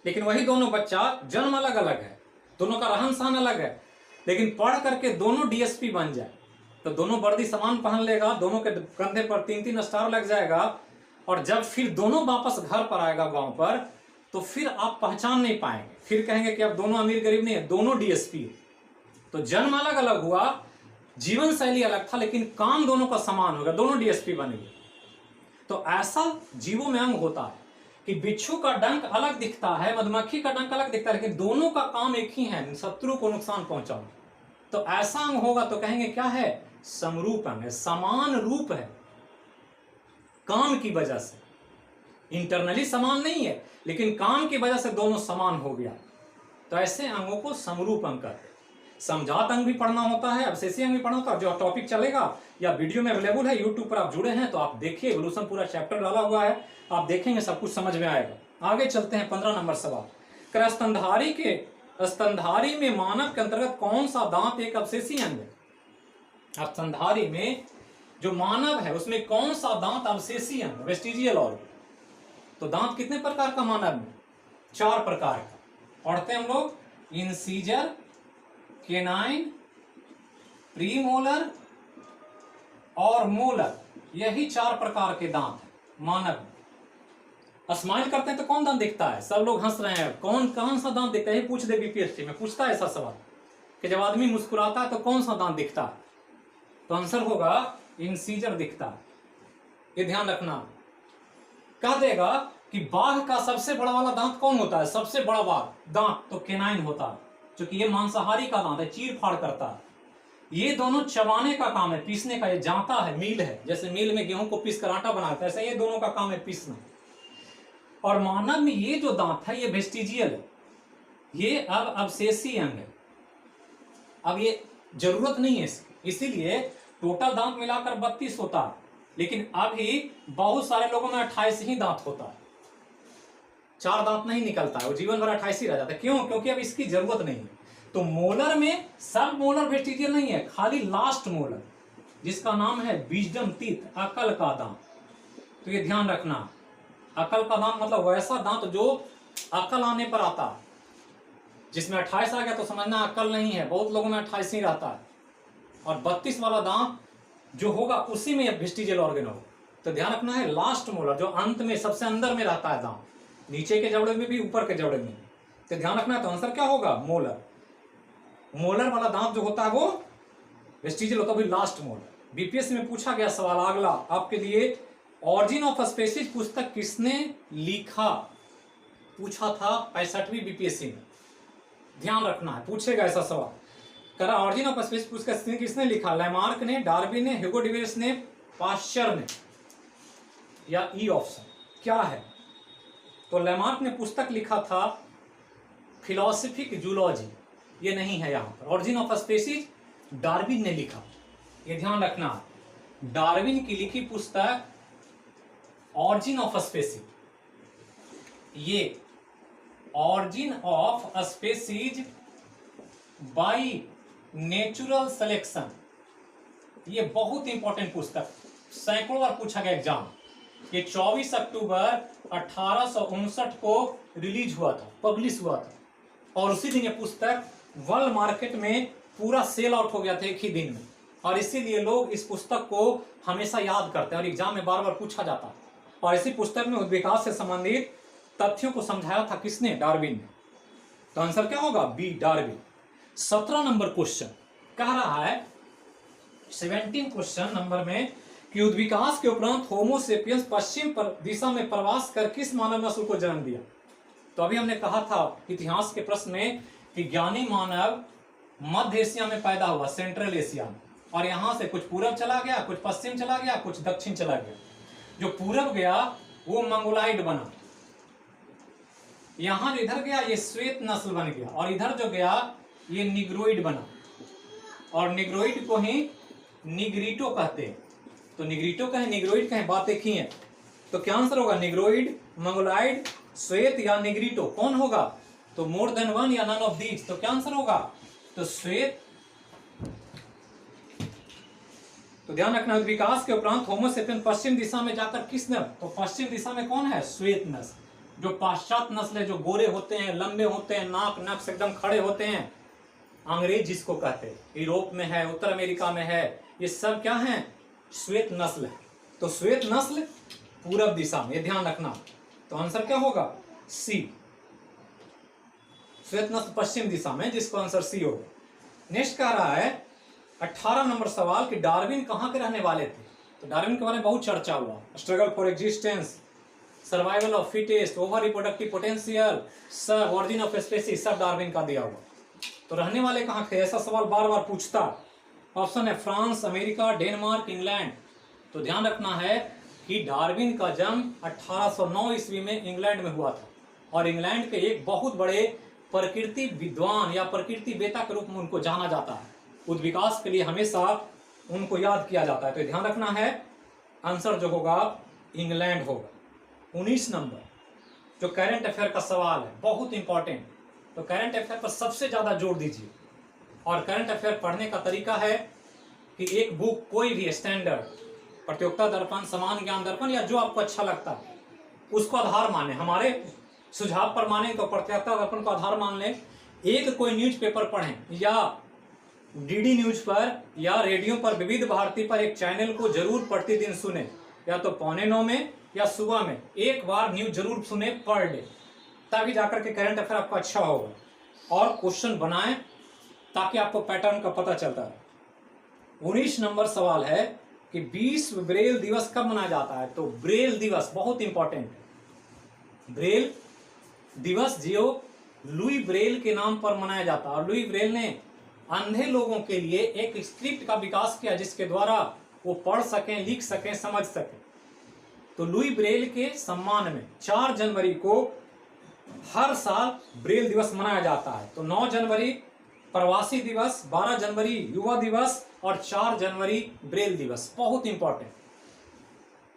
लेकिन वही दोनों बच्चा, जन्म अलग अलग है, दोनों का रहन सहन अलग है, लेकिन पढ़ करके दोनों डीएसपी बन जाए तो दोनों वर्दी समान पहन लेगा, दोनों के कंधे पर 3-3 स्टार लग जाएगा, और जब फिर दोनों वापस घर पर आएगा गांव पर, तो फिर आप पहचान नहीं पाएंगे। फिर कहेंगे कि अब दोनों अमीर गरीब नहीं है, दोनों डीएसपी है। तो जन्म अलग अलग हुआ, जीवन शैली अलग था, लेकिन काम दोनों का समान होगा, दोनों डीएसपी बनेंगे। तो ऐसा जीवों में अंग होता है कि बिच्छू का डंक अलग दिखता है, मधुमक्खी का डंक अलग दिखता है, लेकिन दोनों का काम एक ही है, शत्रु को नुकसान पहुंचाओ। तो ऐसा अंग होगा तो कहेंगे क्या है, समरूप अंग है, समान रूप है काम की वजह से। इंटरनली समान नहीं है लेकिन काम की वजह से दोनों समान हो गया। तो ऐसे अंगों को समरूप अंग कहते हैं। समझात अंग भी पढ़ना होता है, अवशेषी अंग भी पढ़ना होता है। जो टॉपिक चलेगा या वीडियो में अवेलेबल है, यूट्यूब पर आप जुड़े हैं तो आप देखिए, एवोल्यूशन पूरा चैप्टर डाला हुआ है, आप देखेंगे सब कुछ समझ में आएगा। आगे चलते हैं 15 नंबर सवाल। स्तनधारी के स्तनधारी में मानव के अंतर्गत कौन सा दांत एक अवशेषी अंग है। स्तनधारी में जो मानव है उसमें कौन सा दांत अवशेषी अंग, वेस्टिजियल ऑर्गन। तो दांत कितने प्रकार का मानव में, 4 प्रकार का। पढ़ते हैं हम लोग, इंसीजर, केनाइन, प्रीमोलर और मोलर, यही 4 प्रकार के दांत है मानव में। स्माइल करते हैं तो कौन दांत दिखता है, सब लोग हंस रहे हैं, कौन सा दांत दिखता है, पूछ दे बीपीएससी में, पूछता है ऐसा सवाल कि जब आदमी मुस्कुराता है तो कौन सा दांत दिखता है, तो आंसर होगा इंसीजर दिखता है। ये ध्यान रखना। कह देगा कि बाघ का सबसे बड़ा वाला दांत कौन होता है, सबसे बड़ा बाघ दांत, तो केनाइन होता है, क्योंकि ये मांसाहारी का दांत है, चीर फाड़ करता है। ये दोनों चबाने का काम है, पीसने का, ये जाता है, मील है, जैसे मील में गेहूं को पीस कर आटा बनाता है, ऐसे ये दोनों का काम है पीसना। और मानव में ये जो दांत है ये वेस्टिजियल है, ये अब अवशेषी अंग है, अब ये जरूरत नहीं है इसकी, इसीलिए टोटल दांत मिलाकर 32 होता है, लेकिन अभी बहुत सारे लोगों में 28 ही दांत होता है, 4 दांत नहीं निकलता है, वो जीवन भर 28 ही रह जाता है। क्यों, क्योंकि अब इसकी जरूरत नहीं है। तो मोलर में सब मोलर वेस्टिजियल नहीं है, खाली लास्ट मोलर जिसका नाम है विजडम टीथ, अकल का दांत। तो ये ध्यान रखना, अकल का दांत मतलब वैसा दांत जो अकल आने पर आता है, जिसमें 28 आ गया तो समझना अकल नहीं है, बहुत लोगों में 28 ही रहता है। और 32 वाला दांत जो होगा उसी में वेस्टिजियल ऑर्गन होगा। तो ध्यान रखना है लास्ट मोलर, जो अंत में सबसे अंदर में रहता है दांत, नीचे के जबड़े में भी ऊपर के जबड़े में भी। तो ध्यान रखना है, तो आंसर क्या होगा? मोलर। मोलर वाला दांत जो होता है वो वेस्टिजियल होता है, लास्ट मोलर। बीपीएससी में पूछा गया सवाल अगला आपके लिए, ऑरिजिन ऑफ स्पेसीज पुस्तक किसने लिखा? पूछा था 65वीं बीपीएससी में, ध्यान रखना है, पूछेगा ऐसा सवाल। करा ऑरिजिन ऑफ स्पेसीज पुस्तक किसने लिखा? लैमार्क ने, डार्विन ने, ह्यूगो डिवेस ने, पाश्चर ने, या ई ऑप्शन क्या है? तो लैमार्क ने पुस्तक लिखा था फिलोसफिक जूलॉजी, ये नहीं है यहाँ पर। ऑरिजिन ऑफ स्पेसीज डार्विन ने लिखा, ये ध्यान रखना है। डार्विन की लिखी पुस्तक ऑरिजिन ऑफ स्पेसीज, ये origin of species by natural selection, ये बहुत इंपॉर्टेंट पुस्तक, सैकड़ों बार पूछा गया एग्जाम। ये 24 अक्टूबर 1859 को रिलीज हुआ था, पब्लिश हुआ था, और उसी दिन ये पुस्तक वर्ल्ड मार्केट में पूरा सेल आउट हो गया था एक ही दिन में। और इसीलिए लोग इस पुस्तक को हमेशा याद करते हैं और एग्जाम में बार बार पूछा जाता है। और इसी पुस्तक में विकास से संबंधित तथ्यों को समझाया था किसने? डार्विन ने। तो आंसर क्या होगा? B, Darwin. 17 नंबर क्वेश्चन कह रहा है, 17 क्वेश्चन नंबर में, कि उद्विकास के उपरांत होमोसेपियंस पश्चिम दिशा में प्रवास कर किस मानव नस्ल को जन्म दिया? तो अभी हमने कहा था इतिहास के प्रश्न में कि ज्ञानी मानव मध्य एशिया में पैदा हुआ, सेंट्रल एशिया में, और यहां से कुछ पूरब चला गया, कुछ पश्चिम चला गया, कुछ दक्षिण चला गया। जो पूरब गया वो मंगोलाइड बना, यहां जो इधर गया ये श्वेत नस्ल बन गया, और इधर जो गया ये निग्रोइड बना, और निग्रोइड को ही निग्रिटो कहते हैं। तो निग्रिटो कहें, निग्रोइड कहें, बात एक ही है। तो क्या आंसर होगा? निग्रोइड, मंगोलाइड, श्वेत या निग्रिटो, कौन होगा? तो मोर देन वन या नन ऑफ दीज। तो क्या आंसर होगा? तो श्वेत। तो ध्यान रखना, विकास के उपरांत होमोसेपियन पश्चिम दिशा में जाकर किस नस्ल? तो पश्चिम दिशा में कौन है? श्वेत नस्ल। जो पाश्चात्य नस्ल है, जो गोरे होते हैं, लंबे होते हैं, नाक नक्श एकदम खड़े होते हैं, अंग्रेज जिसको कहते हैं, यूरोप में है, उत्तर अमेरिका में है, ये सब क्या है? श्वेत नस्ल है। तो श्वेत नस्ल पूरब दिशा में, ये ध्यान रखना। तो आंसर क्या होगा? सी। श्वेत नस्ल पश्चिम दिशा में, जिसको आंसर सी होगा। नेक्स्ट कह रहा है 18 नंबर सवाल कि डार्विन कहां के रहने वाले थे? तो डार्विन के बारे में बहुत चर्चा हुआ, struggle for existence, survival of fittest, over reproductive potential, सब, ऑरिजिन ऑफ स्पेसीज, सब डार्विन का दिया हुआ। तो रहने वाले कहां थे? ऐसा सवाल बार बार पूछता। ऑप्शन है फ्रांस, अमेरिका, डेनमार्क, इंग्लैंड। तो ध्यान रखना है कि डार्विन का जन्म 1809 ईस्वी में इंग्लैंड में हुआ था, और इंग्लैंड के एक बहुत बड़े प्रकृति विद्वान या प्रकृति वेता के रूप में उनको जाना जाता है। उद्विकास के लिए हमेशा उनको याद किया जाता है। तो ध्यान रखना है, आंसर जो होगा इंग्लैंड होगा। 19 नंबर जो करंट अफेयर का सवाल है, बहुत इंपॉर्टेंट। तो करंट अफेयर पर सबसे ज्यादा जोर दीजिए। और करंट अफेयर पढ़ने का तरीका है कि एक बुक, कोई भी स्टैंडर्ड, प्रतियोगिता दर्पण, समान ज्ञान दर्पण, या जो आपको अच्छा लगता है उसको आधार माने। हमारे सुझाव पर माने तो प्रतियोगिता दर्पण को आधार मान लें। एक कोई न्यूज़पेपर पढ़ें, या डीडी न्यूज पर या रेडियो पर, विविध भारती पर एक चैनल को जरूर प्रतिदिन सुने, या तो 8:45 में या सुबह में एक बार न्यूज जरूर सुने पर डे, तभी जाकर के करंट अफेयर आपका अच्छा होगा। और क्वेश्चन बनाएं ताकि आपको पैटर्न का पता चलता है। 19 नंबर सवाल है कि विश्व ब्रेल दिवस कब मनाया जाता है? तो ब्रेल दिवस बहुत इंपॉर्टेंट है। ब्रेल दिवस जो लुई ब्रेल के नाम पर मनाया जाता है, और लुई ब्रेल ने अंधे लोगों के लिए एक स्क्रिप्ट का विकास किया जिसके द्वारा वो पढ़ सकें, लिख सकें, समझ सकें। तो लुई ब्रेल के सम्मान में 4 जनवरी को हर साल ब्रेल दिवस मनाया जाता है। तो 9 जनवरी प्रवासी दिवस, 12 जनवरी युवा दिवस, और 4 जनवरी ब्रेल दिवस। बहुत इंपॉर्टेंट,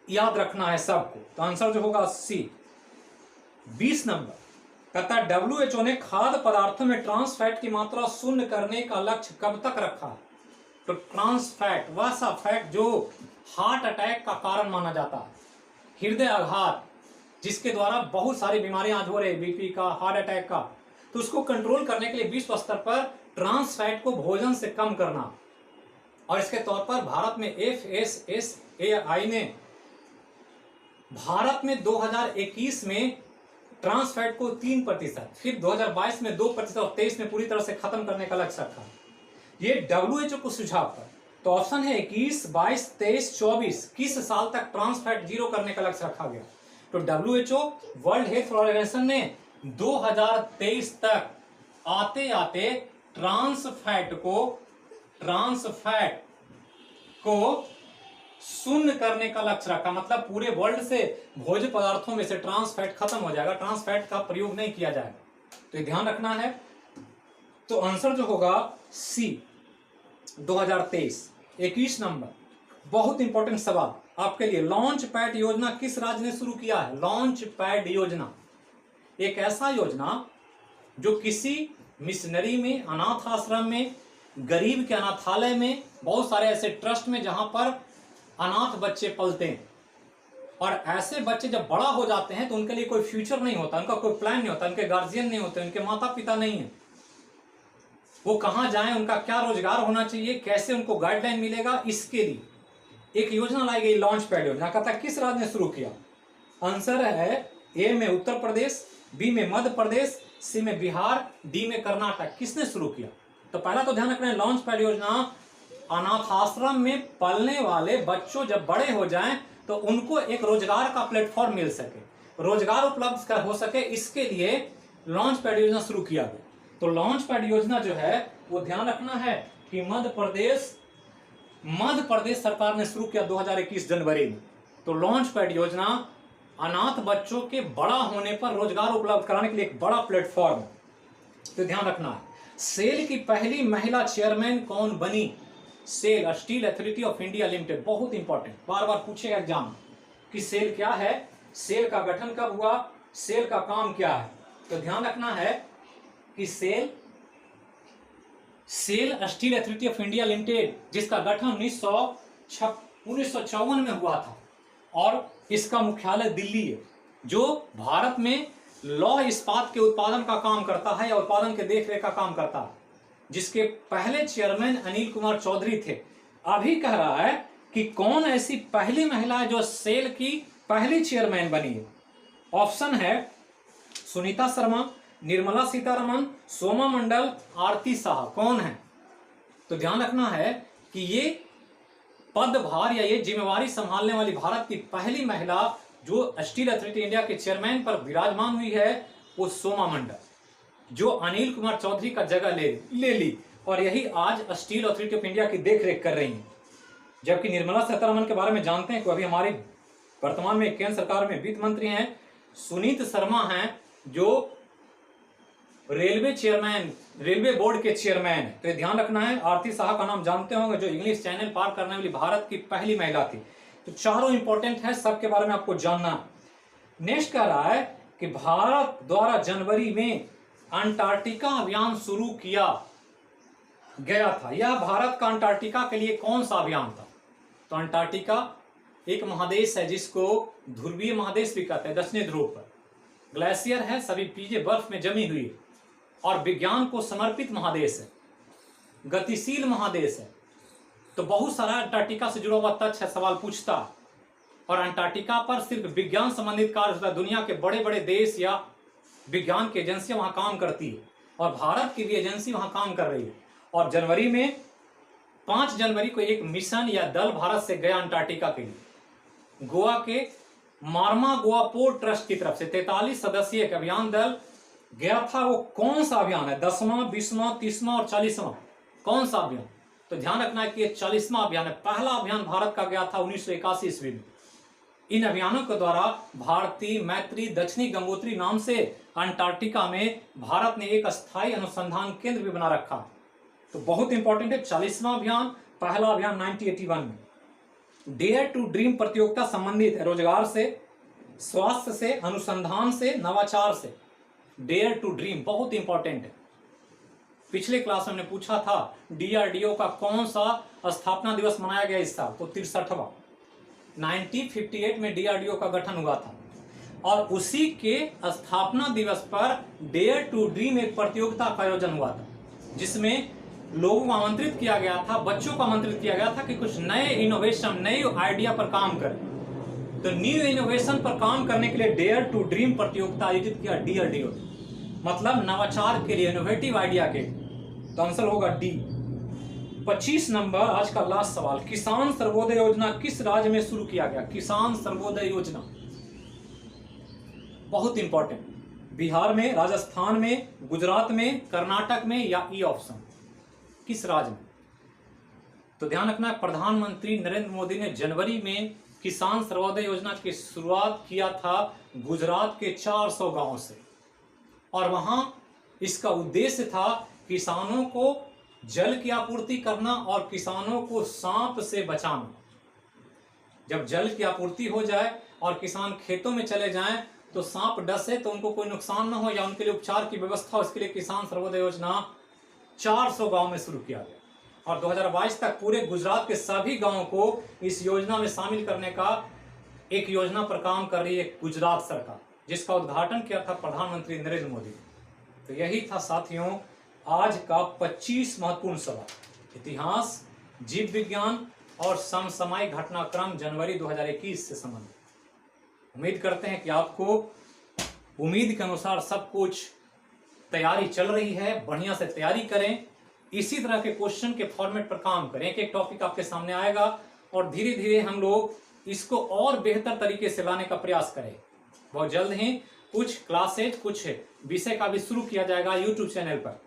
याद रखना है सबको। तो आंसर जो होगा सी। 20 नंबर कहता है WHO ने खाद्य पदार्थों में ट्रांस फैट की मात्रा शून्य करने का लक्ष्य कब तक रखा है? तो ट्रांस फैट वह सा फैट जो हार्ट अटैक का कारण माना जाता है, हृदय आघात, जिसके द्वारा बहुत सारी बीमारियां आज हो रही, बीपी का, हार्ट अटैक का। तो उसको कंट्रोल करने के लिए विश्व स्तर पर ट्रांस फैट को भोजन से कम करना, और इसके तौर पर भारत में FSSAI ने भारत में 2021 में ट्रांस फैट को 3%, फिर 2022 में 2% और 23 में पूरी तरह से खत्म करने का लक्ष्य रखा। ये WHO को सुझाव था। तो ऑप्शन है 21, 22, 23, 24 किस साल तक ट्रांस फैट जीरो करने का लक्ष्य रखा गया? तो WHO वर्ल्ड हेल्थ ऑर्गेनाइजेशन ने 2023 तक आते आते ट्रांस फैट को शून्य करने का लक्ष्य रखा। मतलब पूरे वर्ल्ड से भोज्य पदार्थों में से ट्रांस फैट खत्म हो जाएगा, ट्रांस फैट का प्रयोग नहीं किया जाएगा। तो ये ध्यान रखना है। तो आंसर जो होगा सी 2023, 21 नंबर। बहुत इंपॉर्टेंट सवाल आपके लिए। लॉन्च पैड योजना किस राज्य ने शुरू किया है? लॉन्च पैड योजना एक ऐसा योजना जो किसी मिशनरी में, अनाथ आश्रम में, गरीब के अनाथालय में, बहुत सारे ऐसे ट्रस्ट में जहां पर अनाथ बच्चे पलते हैं, और ऐसे बच्चे जब बड़ा हो जाते हैं तो उनके लिए कोई फ्यूचर नहीं होता, उनका कोई प्लान नहीं होता, उनके गार्जियन नहीं होते, उनके माता पिता नहीं है, वो कहां जाएं, उनका क्या रोजगार होना चाहिए, कैसे उनको गाइडलाइन मिलेगा, इसके लिए एक योजना लाई गई, लॉन्च पैड योजना। कहता किस राज्य ने शुरू किया? आंसर है ए में उत्तर प्रदेश, बी में मध्य प्रदेश, सी में बिहार, डी में कर्नाटक। किसने शुरू किया? तो पहला तो ध्यान रखना है, लॉन्च पैड योजना अनाथ आश्रम में पलने वाले बच्चों जब बड़े हो जाएं तो उनको एक रोजगार का प्लेटफॉर्म मिल सके, रोजगार उपलब्ध हो सके, इसके लिए लॉन्च पैड योजना शुरू किया गया। तो लॉन्च पैड योजना जो है वो ध्यान रखना है कि मध्य प्रदेश सरकार ने शुरू किया 2021 जनवरी में। तो लॉन्च पैड योजना अनाथ बच्चों के बड़ा होने पर रोजगार उपलब्ध कराने के लिए एक बड़ा प्लेटफॉर्म है। तो ध्यान रखना है। सेल की पहली महिला चेयरमैन कौन बनी? SAIL, steel authority of India limited. बहुत इंपॉर्टेंट, बार बार पूछेगा एग्जाम कि सेल क्या है, सेल का गठन कब हुआ, सेल का काम क्या है। तो ध्यान रखना है कि SAIL steel authority of India limited, जिसका गठन 1954 में हुआ था, और इसका मुख्यालय दिल्ली है, जो भारत में लौह इस्पात के उत्पादन का काम करता है या उत्पादन के देखरेख का काम करता है, जिसके पहले चेयरमैन अनिल कुमार चौधरी थे। अभी कह रहा है कि कौन ऐसी पहली महिला है जो सेल की पहली चेयरमैन बनी है। ऑप्शन है सुनीता शर्मा, निर्मला सीतारमन, सोमा मंडल, आरती शाह। कौन है? तो ध्यान रखना है कि ये पदभार या ये जिम्मेवारी संभालने वाली भारत की पहली महिला जो स्टील अथॉरिटी इंडिया के चेयरमैन पर विराजमान हुई है वो सोमा मंडल, जो अनिल कुमार चौधरी का जगह ले ली, और यही आज स्टील अथॉरिटी ऑफ इंडिया की देखरेख कर रही हैं। जबकि निर्मला सीतारमन के बारे में जानते हैं कि अभी हमारी वर्तमान में केंद्र सरकार में वित्त मंत्री हैं। सुनीत शर्मा हैं जो रेलवे बोर्ड के चेयरमैन। तो ये ध्यान रखना है। आरती शाह का नाम जानते होंगे, जो इंग्लिश चैनल पार करने वाली भारत की पहली महिला थी। तो चारों इंपॉर्टेंट है, सबके बारे में आपको जानना। नेक्स्ट कह रहा है कि भारत द्वारा जनवरी में अंटार्कटिका अभियान शुरू किया गया था। यह भारत का अंटार्कटिका के लिए कौन सा अभियान था? तो अंटार्कटिका एक महादेश है जिसको ध्रुवीय महादेश भी कहते हैं, दक्षिणी ध्रुव पर ग्लेशियर है, सभी चीजें बर्फ में जमी हुई है, और विज्ञान को समर्पित महादेश है, गतिशील महादेश है। तो बहुत सारा अंटार्कटिका से जुड़ा हुआ तथ्य है, सवाल पूछता है। और अंटार्कटिका पर सिर्फ विज्ञान संबंधित कार्य होता है। दुनिया के बड़े बड़े देश या विज्ञान की एजेंसियां वहां काम करती है, और भारत की भी एजेंसी वहां काम कर रही है। और जनवरी में 5 जनवरी को एक मिशन या दल भारत से गया अंटार्कटिका के लिए। गोवा के मार्मा गोवा पोर्ट ट्रस्ट की तरफ से 43 सदस्यीय एक अभियान दल गया था। वो कौन सा अभियान है? 10वां, 20वां, 30वां और 40वां? कौन सा अभियान? तो ध्यान रखना है कि 40वां अभियान है। पहला अभियान भारत का गया था 1981 ईस्वी में। इन अभियानों के द्वारा भारतीय मैत्री दक्षिणी गंगोत्री नाम से अंटार्कटिका में भारत ने एक अस्थायी अनुसंधान केंद्र भी बना रखा। तो बहुत इंपॉर्टेंट है 40वां अभियान। पहला अभियान 1981 में। डेयर टू ड्रीम प्रतियोगिता संबंधित है रोजगार से, स्वास्थ्य से, अनुसंधान से, नवाचार से। डेयर टू ड्रीम बहुत इंपॉर्टेंट है। पिछले क्लास में हमने पूछा था डीआरडीओ का कौन सा स्थापना दिवस मनाया गया इस साल? तो 63वां। 1958 में डीआरडीओ का गठन हुआ था, और उसी के स्थापना दिवस पर डेयर टू ड्रीम एक प्रतियोगिता का आयोजन हुआ था, जिसमें लोगों को आमंत्रित किया गया था, बच्चों को आमंत्रित किया गया था कि कुछ नए इनोवेशन, नए आइडिया पर काम करें। तो न्यू इनोवेशन पर काम करने के लिए डेयर टू ड्रीम प्रतियोगिता आयोजित किया DRDO, मतलब नवाचार के लिए, इनोवेटिव आइडिया के। तो आंसर होगा डी। 25 नंबर आज का लास्ट सवाल, किसान सर्वोदय योजना किस राज्य में शुरू किया गया? किसान सर्वोदय योजना बहुत इंपॉर्टेंट, बिहार में, राजस्थान में, गुजरात में, कर्नाटक में, या ई ऑप्शन, किस राज्य में? तो ध्यान रखना है, प्रधानमंत्री नरेंद्र मोदी ने जनवरी में किसान सर्वोदय योजना की शुरुआत किया था गुजरात के 400 गांव से, और वहां इसका उद्देश्य था किसानों को जल की आपूर्ति करना और किसानों को सांप से बचाना। जब जल की आपूर्ति हो जाए और किसान खेतों में चले जाएं तो सांप डसे तो उनको कोई नुकसान न हो या उनके लिए उपचार की व्यवस्था हो, इसके लिए किसान सर्वोदय योजना 400 गांव में शुरू किया गया। और 2022 तक पूरे गुजरात के सभी गांवों को इस योजना में शामिल करने का एक योजना पर काम कर रही है गुजरात सरकार, जिसका उद्घाटन किया था प्रधानमंत्री नरेंद्र मोदी। तो यही था साथियों आज का 25 महत्वपूर्ण सवाल, इतिहास, जीव विज्ञान और समसामयिक घटनाक्रम जनवरी 2021 से संबंधित। उम्मीद करते हैं कि आपको उम्मीद के अनुसार सब कुछ तैयारी चल रही है, बढ़िया से तैयारी करें, इसी तरह के क्वेश्चन के फॉर्मेट पर काम करें। एक एक टॉपिक आपके सामने आएगा और धीरे धीरे हम लोग इसको और बेहतर तरीके से लाने का प्रयास करें। बहुत जल्द ही कुछ क्लासेज, कुछ विषय का भी शुरू किया जाएगा यूट्यूब चैनल पर,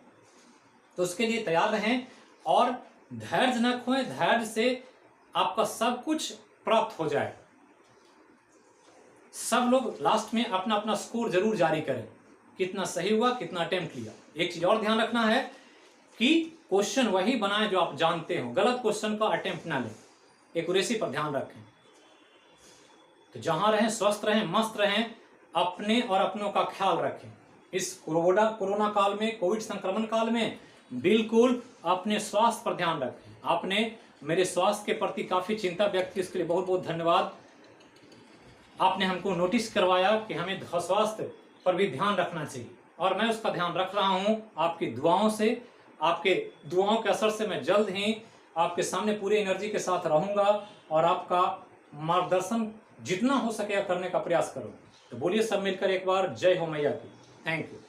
तो उसके लिए तैयार रहें और धैर्य न खोएं, धैर्य से आपका सब कुछ प्राप्त हो जाए। सब लोग लास्ट में अपना अपना स्कोर जरूर जारी करें, कितना सही हुआ, कितना अटेम्प्ट लिया। एक चीज और ध्यान रखना है कि क्वेश्चन वही बनाएं जो आप जानते हो, गलत क्वेश्चन का अटेम्प्ट ना लें, एक्यूरेसी पर ध्यान रखें। तो जहां रहें स्वस्थ रहें, मस्त रहें, अपने और अपनों का ख्याल रखें। इस कोरोना काल में, कोविड संक्रमण काल में बिल्कुल अपने स्वास्थ्य पर ध्यान रखें। आपने मेरे स्वास्थ्य के प्रति काफी चिंता व्यक्त की, इसके लिए बहुत बहुत धन्यवाद। आपने हमको नोटिस करवाया कि हमें स्वास्थ्य पर भी ध्यान रखना चाहिए, और मैं उसका ध्यान रख रहा हूं आपकी दुआओं से। आपके दुआओं के असर से मैं जल्द ही आपके सामने पूरी एनर्जी के साथ रहूंगा और आपका मार्गदर्शन जितना हो सके करने का प्रयास करूंगा। तो बोलिए सब मिलकर एक बार जय हो मैया की। Thank you.